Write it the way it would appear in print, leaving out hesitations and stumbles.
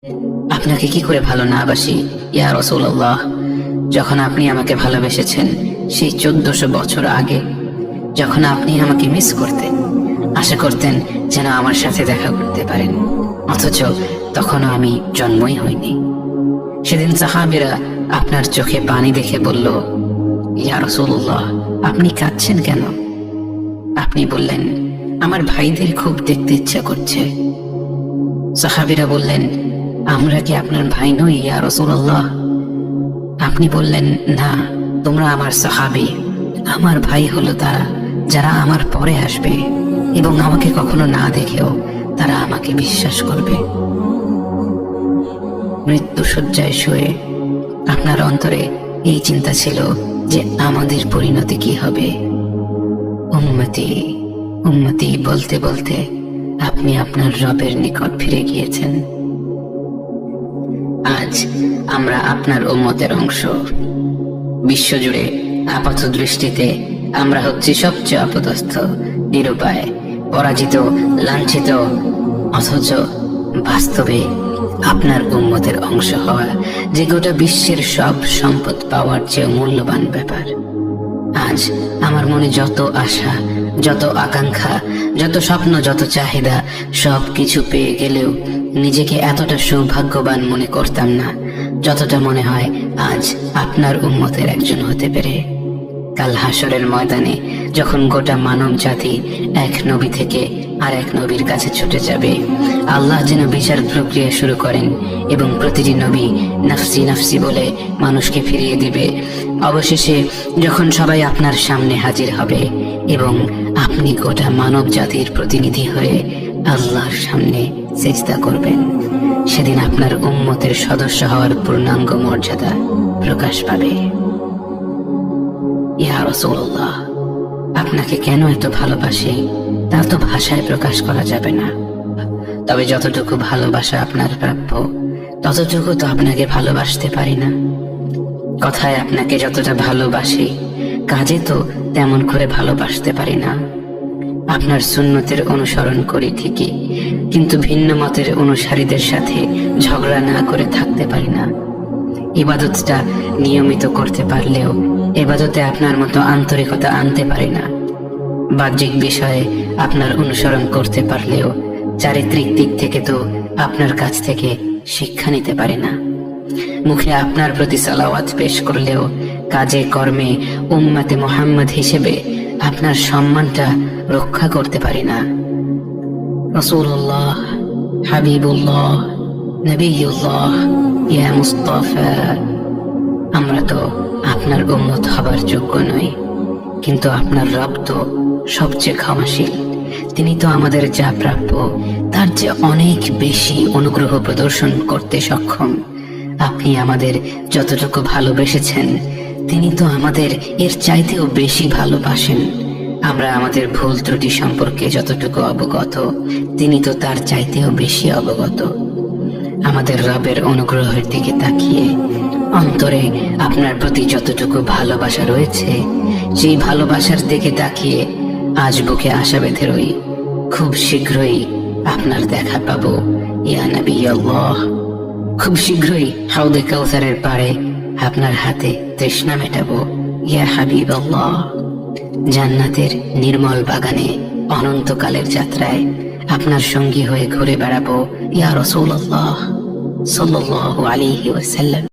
আপনাকে কি করে ভালো না বাসি ইয়া রাসূলুল্লাহ। যখন আপনি আমাকে ভালোবেসেছেন সেই 1400 বছর আগে, যখন আপনি আমাকে মিস করতেন, আশা করতেন যেন আমার সাথে দেখা করতে পারেন, অথচ তখনও আমি জন্মই হইনি। সেদিন সাহাবীরা আপনার চোখে পানি দেখে বলল, ইয়া রাসূলুল্লাহ, আপনি কাঁদছেন কেন? আপনি বললেন, আমার ভাইদের খুব দেখতে ইচ্ছা করছে। সাহাবীরা বললেন, আমরা কি আপনার ভাই নই ইয়া রাসূলুল্লাহ? আপনি বললেন, না, তোমরা আমার সাহাবী। আমার ভাই হলো তারা যারা আমার পরে আসবে এবং আমাকে কখনো না দেখেও তারা আমাকে বিশ্বাস করবে। মৃত্যু শয্যায় শুয়ে আপনার অন্তরে এই চিন্তা ছিল যে আমাদের পরিণতি কি হবে। উম্মতি উম্মতি বলতে বলতে আপনি আপনার রবের নিকট ফিরে গিয়েছেন। আজ আমরা আপনার উম্মতের অংশ। বিশ্বজুড়ে আপাত দৃষ্টিতে আমরা হচ্ছি সবচেয়ে অপদস্থ, নিরুপায়, পরাজিত, লাঞ্ছিত, অথচ বাস্তবে আপনার উম্মতের অংশ হওয়া যে গোটা বিশ্বের সব সম্পদ পাওয়ার চেয়ে মূল্যবান ব্যাপার। আজ আমার মনে যত আশা, যত আকাঙ্ক্ষা, যত স্বপ্ন, যত চাহিদা, সব কিছু পেয়ে গেলেও নিজেকে এতটা সৌভাগ্যবান মনে করতাম না যতটা মনে হয় আজ আপনার উম্মতের একজন হতে পেরে। কাল হাসরের ময়দানে যখন গোটা মানব জাতি এক নবী থেকে আর এক নবীর কাছে ছুটে যাবে, আল্লাহ যেন বিচার প্রক্রিয়া শুরু করেন এবং প্রতিটি নবী নাফসি নাফসি বলে মানুষকে ফিরিয়ে দিবে। অবশেষে যখন সবাই আপনার সামনে হাজির হবে এবং আপনি গোটা মানব জাতির প্রতিনিধি হয়ে আল্লাহর সামনে সিজদা করবেন, সেদিন আপনার উম্মতের সদস্য হওয়ার পূর্ণাঙ্গ মর্যাদা প্রকাশ পাবে। ইয়া রাসূলুল্লাহ, আপনাকে কেন এত ভালোবাসি তা তো ভাষায় প্রকাশ করা যাবে না। তবে যতটুকু ভালোবাসা আপনার প্রাপ্য ততটুকু তো আপনাকে ভালোবাসতে পারি না। কথায় আপনাকে যতটা ভালোবাসি, কাজে তো তেমন করে ভালোবাসতে পারি না। আপনার সুন্নতের অনুসরণ করি ঠিকই, কিন্তু ভিন্ন মতের অনুসারীদের সাথে ঝগড়া না করে থাকতে পারি না। ইবাদতটা নিয়মিত করতে পারলেও ইবাদতে আপনার মতো আন্তরিকতা আনতে পারি না। বাহ্যিক বিষয়ে আপনার অনুসরণ করতে পারলেও চারিত্রিক দিক থেকে তো আপনার কাছ থেকে শিক্ষা নিতে পারি না। মুখে আপনার প্রতি সালাওয়াত পেশ করলেও কাজে কর্মে উম্মতে মুহাম্মদ হিসেবে আপনার সম্মানটা রক্ষা করতে পারি না। রাসূলুল্লাহ, হাবিবুল্লাহ, নবিয়ুল্লাহ, ইয়া মুস্তাফা, আমরা তো আপনার উম্মত হবার যোগ্য নই, কিন্তু আপনার রব তো সবচেয়ে ক্ষমাশীল। তিনি তো আমাদের যা প্রাপ্য তার চেয়ে অনেক বেশি অনুগ্রহ প্রদর্শন করতে সক্ষম। আপনি আমাদের যতটুকু ভালোবেসেছেন তিনি তো আমাদের এর চাইতেও বেশি ভালোবাসেন। আমরা আমাদের ভুল ত্রুটি সম্পর্কে যতটুকু অবগত তিনি তো তার চাইতেও বেশি অবগত। আমাদের রবের অনুগ্রহের দিকে তাকিয়ে অন্তরে আপনার প্রতি যতটুকু ভালোবাসা রয়েছে, সেই ভালোবাসার দিকে তাকিয়ে আজ বুকে আশা বেঁধে রই, খুব শীঘ্রই আপনার দেখা পাবো ইয়া নবী আল্লাহ। খুব শীঘ্রই হাউদে কাউসারের পাড়ে আপনার হাতে তৃষ্ণা মেটাবো ইয়া হাবিব আল্লাহ। জান্নাতের নির্মল বাগানে অনন্তকালের যাত্রায় আপনার সঙ্গী হয়ে ঘুরে বেড়াবো ইয়া রাসূলুল্লাহ সাল্লাল্লাহু আলাইহি ওয়াসাল্লাম।